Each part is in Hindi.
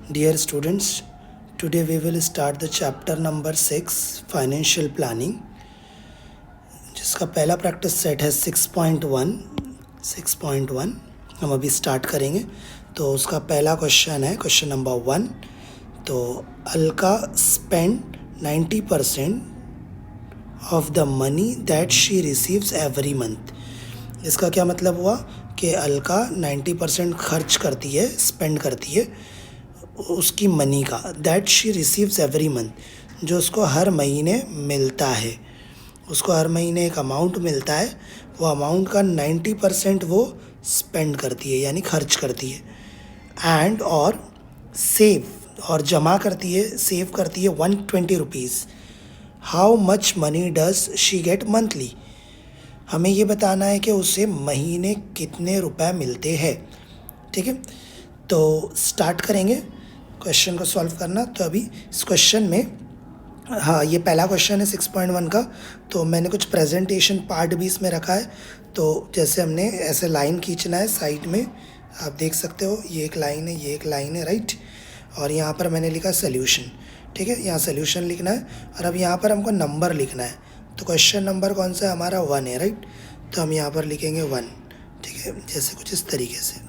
Dear students, today we will start the chapter number 6 Financial Planning, जिसका पहला प्रैक्टिस सेट है 6.1 हम अभी स्टार्ट करेंगे। तो उसका पहला क्वेश्चन है क्वेश्चन नंबर 1। तो Alka spend 90% of the money that she receives every month. इसका क्या मतलब हुआ कि अलका 90% खर्च करती है, स्पेंड करती है उसकी मनी का, that she receives every month, जो उसको हर महीने मिलता है। उसको हर महीने एक अमाउंट मिलता है, वो अमाउंट का 90% वो स्पेंड करती है यानी खर्च करती है। एंड और सेव और जमा करती है, सेव करती है 120 rupees. How much money does she get monthly. हमें ये बताना है कि उसे महीने कितने रुपए मिलते हैं। ठीक है, तो स्टार्ट करेंगे क्वेश्चन को सॉल्व करना। तो अभी इस क्वेश्चन में, हाँ, ये पहला क्वेश्चन है 6.1 का। तो मैंने कुछ प्रेजेंटेशन पार्ट भी इसमें रखा है। तो जैसे हमने ऐसे लाइन खींचना है साइड में, आप देख सकते हो, ये एक लाइन है, ये एक लाइन है, राइट। और यहाँ पर मैंने लिखा सोल्यूशन। ठीक है, यहाँ सोल्यूशन लिखना है और अब यहाँ पर हमको नंबर लिखना है। तो क्वेश्चन नंबर कौन सा है हमारा? 1 है, राइट। तो हम यहाँ पर लिखेंगे 1। ठीक है, जैसे कुछ इस तरीके से।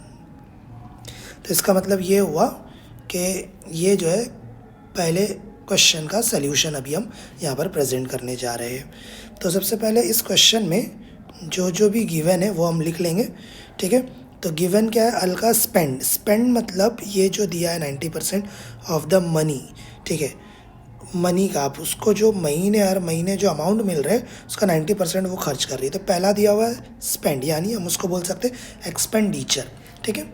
तो इसका मतलब ये हुआ कि ये जो है पहले क्वेश्चन का सल्यूशन अभी हम यहाँ पर प्रेजेंट करने जा रहे हैं। तो सबसे पहले इस क्वेश्चन में जो भी गिवन है वो हम लिख लेंगे। ठीक है, तो गिवन क्या है? अलका स्पेंड। स्पेंड मतलब ये जो दिया है 90% ऑफ द मनी। ठीक है, मनी का, आप उसको जो महीने हर महीने जो अमाउंट मिल रहा है उसका 90% वो खर्च कर रही है। तो पहला दिया हुआ है स्पेंड, यानी हम उसको बोल सकते हैं एक्सपेंडिचर। ठीक है,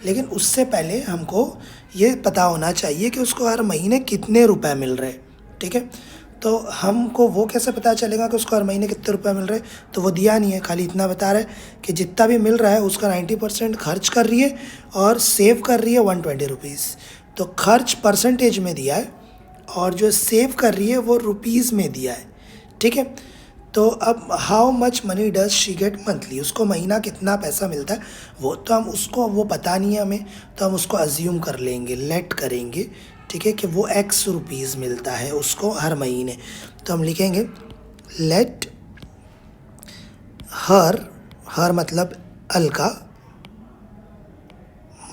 लेकिन उससे पहले हमको ये पता होना चाहिए कि उसको हर महीने कितने रुपए मिल रहे हैं। ठीक है, तो हमको वो कैसे पता चलेगा कि उसको हर महीने कितने रुपए मिल रहे हैं? तो वो दिया नहीं है, खाली इतना बता रहा है कि जितना भी मिल रहा है उसका 90% खर्च कर रही है और सेव कर रही है 120 रुपीज़। तो खर्च परसेंटेज में दिया है और जो सेव कर रही है वो रुपीज़ में दिया है। ठीक है, तो अब how much money does she get monthly, उसको महीना कितना पैसा मिलता है वो तो हम उसको, वो पता नहीं है हमें, तो हम उसको अज्यूम कर लेंगे, लेट करेंगे। ठीक है, कि वो एक्स रुपीज़ मिलता है उसको हर महीने। तो हम लिखेंगे लेट हर मतलब Alka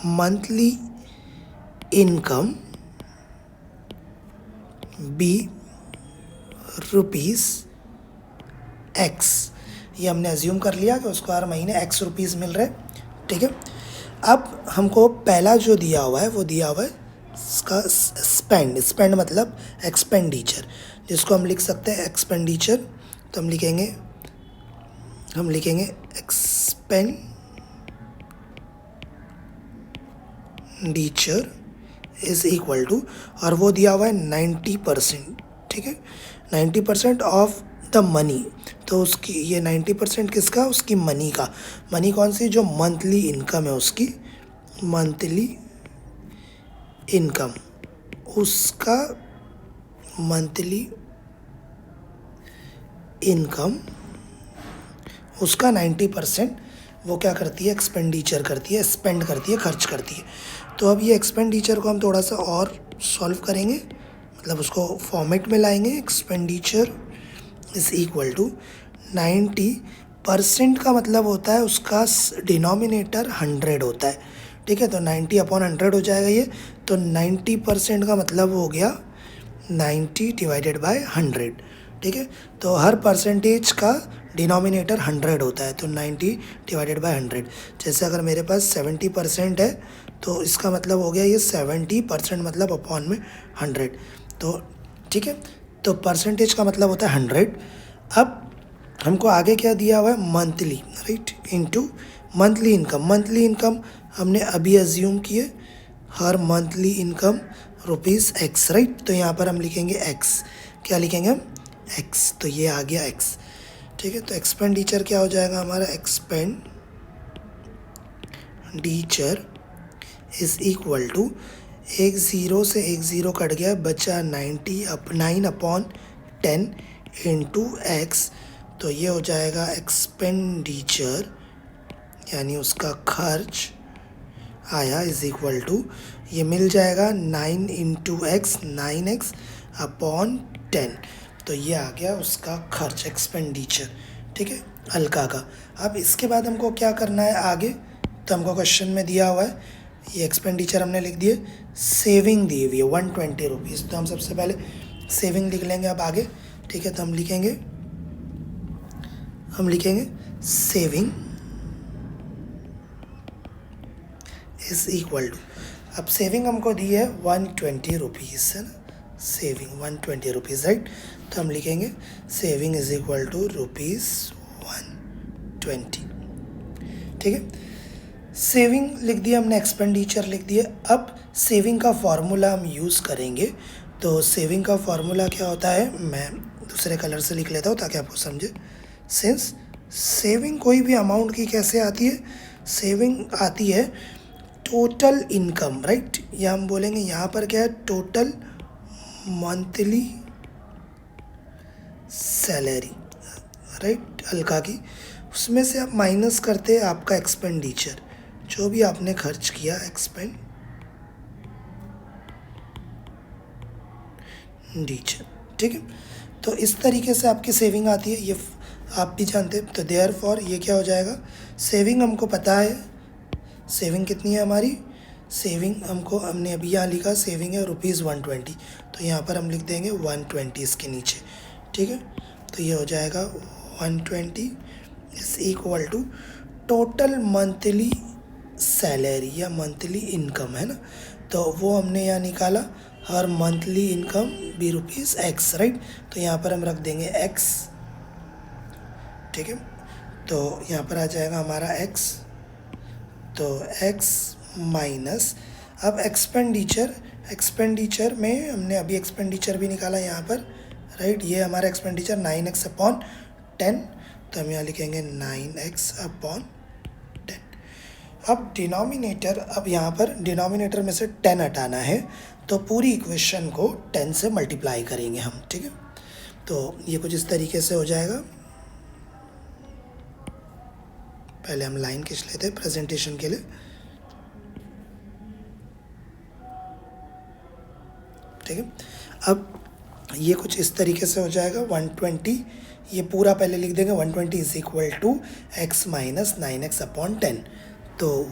monthly income B rupees x. ये हमने अज्यूम कर लिया कि उसको हर महीने एक्स रुपीज़ मिल रहे। ठीक है, अब हमको पहला जो दिया हुआ है वो दिया हुआ है इसका स्पेंड। स्पेंड मतलब एक्सपेंडिचर, जिसको हम लिख सकते हैं एक्सपेंडिचर। तो हम लिखेंगे एक्सपेंडिचर इज इक्वल टू, और वो दिया हुआ है 90%। ठीक है, 90% ऑफ द मनी। तो उसकी ये 90% किसका? उसकी मनी का। मनी कौन सी? जो मंथली इनकम है उसकी, मंथली इनकम, उसका मंथली इनकम, उसका 90% वो क्या करती है? एक्सपेंडिचर करती है, स्पेंड करती है, खर्च करती है। तो अब ये एक्सपेंडिचर को हम थोड़ा सा और सॉल्व करेंगे, मतलब उसको फॉर्मेट में लाएंगे। एक्सपेंडिचर इज इक्वल टू 90% का मतलब होता है उसका डिनोमिनेटर 100 होता है। ठीक है, तो 90/100 हो जाएगा ये। तो 90% का मतलब हो गया 90 डिवाइडेड बाय 100। ठीक है, तो हर परसेंटेज का डिनोमिनेटर 100 होता है, तो 90 डिवाइडेड बाय 100। जैसे अगर मेरे पास 70% है तो इसका मतलब हो गया ये 70% मतलब अपॉन में 100। तो ठीक है, तो परसेंटेज का मतलब होता है 100। अब हमको आगे क्या दिया हुआ है? Monthly, right, into monthly income. Monthly income हमने अभी अज्यूम किए, हर monthly income rupees X, right. तो यहाँ पर हम लिखेंगे एक्स। क्या लिखेंगे हम? एक्स। तो ये आ गया एक्स। ठीक है, तो एक्सपेंडिचर क्या हो जाएगा हमारा? एक्सपेंडिचर इज इक्वल टू, एक ज़ीरो से एक ज़ीरो कट गया, बचा 9/10 इंटू एक्स। तो ये हो जाएगा एक्सपेंडिचर यानी उसका खर्च आया इज इक्वल टू, ये मिल जाएगा 9 इंटू एक्स, 9x अपॉन 10। तो ये आ गया उसका खर्च, एक्सपेंडिचर, ठीक है, अलका का। अब इसके बाद हमको क्या करना है आगे, तो हमको क्वेश्चन में दिया हुआ है, ये एक्सपेंडिचर हमने लिख दिए, सेविंग दी हुई है 120 रुपीज़, तो हम सबसे पहले सेविंग लिख लेंगे अब आगे, ठीक है। तो हम लिखेंगे सेविंग इज इक्वल टू, अब सेविंग हमको दी है 120 रुपीज़, है ना, सेविंग 120 रुपीज़, राइट। तो हम लिखेंगे सेविंग इज इक्वल टू ₹120, ठीक है। सेविंग लिख दिया हमने, एक्सपेंडिचर लिख दिया। अब सेविंग का फॉर्मूला हम यूज़ करेंगे। तो सेविंग का फॉर्मूला क्या होता है, मैं दूसरे कलर से लिख लेता हूँ ताकि आपको समझे। सिंस सेविंग कोई भी अमाउंट की कैसे आती है, सेविंग आती है टोटल इनकम, राइट। या हम बोलेंगे यहाँ पर क्या है, total monthly salary, right, Alka की, उसमें से आप माइनस करते हैं आपका एक्सपेंडिचर, जो भी आपने खर्च किया, एक्सपेंडिचर, ठीक है। तो इस तरीके से आपकी सेविंग आती है, ये आप भी जानते हैं। तो देयरफॉर ये क्या हो जाएगा, सेविंग हमको पता है, सेविंग कितनी है हमारी, सेविंग हमने अभी यहाँ लिखा, सेविंग है ₹120, तो यहाँ पर हम लिख देंगे 120 इसके नीचे, ठीक है। तो ये हो जाएगा 120 is equal to total monthly salary या मंथली इनकम, है ना। तो वो हमने यहाँ निकाला, हर मंथली इनकम भी ₹X, राइट। तो यहाँ पर हम रख देंगे X, ठीक है। तो यहाँ पर आ जाएगा हमारा X, तो X माइनस, अब एक्सपेंडिचर में हमने अभी एक्सपेंडिचर भी निकाला यहाँ पर, राइट। ये हमारा एक्सपेंडिचर 9x अपॉन 10, तो हम यहाँ लिखेंगे 9x अपॉन 10। अब डिनोमिनेटर, अब यहाँ पर डिनोमिनेटर में से 10 हटाना है, तो पूरी इक्वेशन को 10 से मल्टीप्लाई करेंगे हम, ठीक है। तो ये कुछ इस तरीके से हो जाएगा। पहले हम लाइन खींच लेते हैं प्रेजेंटेशन के लिए, ठीक है। अब ये कुछ इस तरीके से हो जाएगा 120, ये पूरा पहले लिख देंगे, 120 is equal to x minus 9x upon 10। तो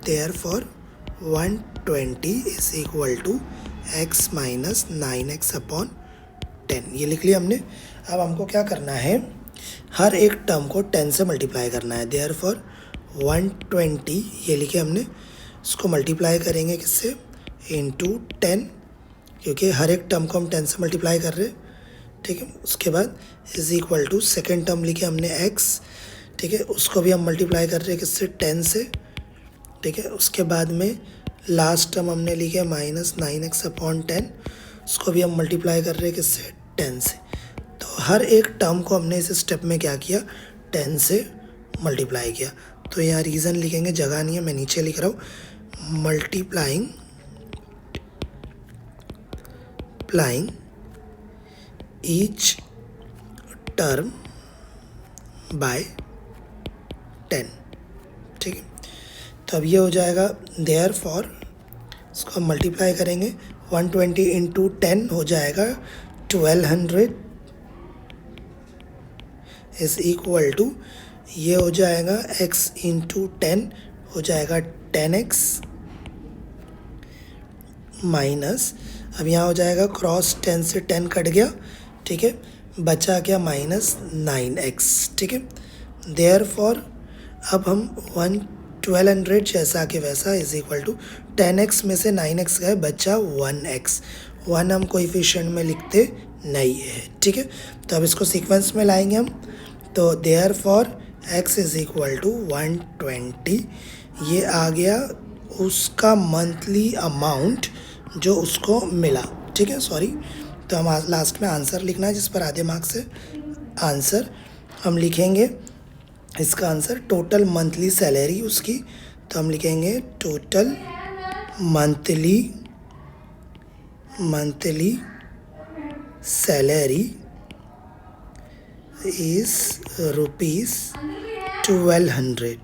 therefore 120 is equal to x minus 9x upon 10, ये लिख लिया हमने। अब हमको क्या करना है, हर एक टर्म को 10 से मल्टीप्लाई करना है। देयरफॉर 120 ये लिखे हमने, इसको मल्टीप्लाई करेंगे किससे, इंटू 10, क्योंकि हर एक टर्म को हम 10 से मल्टीप्लाई कर रहे हैं, ठीक है। उसके बाद is equal to second term लिखे हमने x, ठीक है, उसको भी हम मल्टीप्लाई कर रहे हैं किससे, 10 से, ठीक है। उसके बाद में लास्ट टर्म हमने लिखे माइनस 9x अपॉन 10, उसको भी हम मल्टीप्लाई कर रहे हैं किससे, 10 से। तो हर एक टर्म को हमने इस स्टेप में क्या किया, 10 से मल्टीप्लाई किया। तो यहाँ रीज़न लिखेंगे, जगह नहीं है, मैं नीचे लिख रहा हूँ, मल्टीप्लाइंग ईच टर्म बाय 10, ठीक है। तो अब ये हो जाएगा, देयरफॉर इसको हम मल्टीप्लाई करेंगे, 120 इंटू 10 हो जाएगा 1200 इज इक्वल टू, ये हो जाएगा x इंटू 10 हो जाएगा 10x माइनस, अब यहाँ हो जाएगा क्रॉस 10 से 10 कट गया, ठीक है, बचा क्या माइनस 9x, ठीक है। देयरफॉर अब हम 1200 जैसा कि वैसा इज इक्वल टू 10x में से 9x गए, बचा 1x, 1 हम कोएफिशिएंट में लिखते नहीं है, ठीक है। तो अब इसको सीक्वेंस में लाएंगे हम, तो therefore x is equal to 120, ये आ गया उसका मंथली अमाउंट जो उसको मिला, ठीक है। सॉरी, तो हम लास्ट में आंसर लिखना है, जिस पर आधे मार्क्स से आंसर हम लिखेंगे, इसका आंसर टोटल मंथली सैलरी उसकी, तो हम लिखेंगे टोटल मंथली सैलरी इज ₹1200,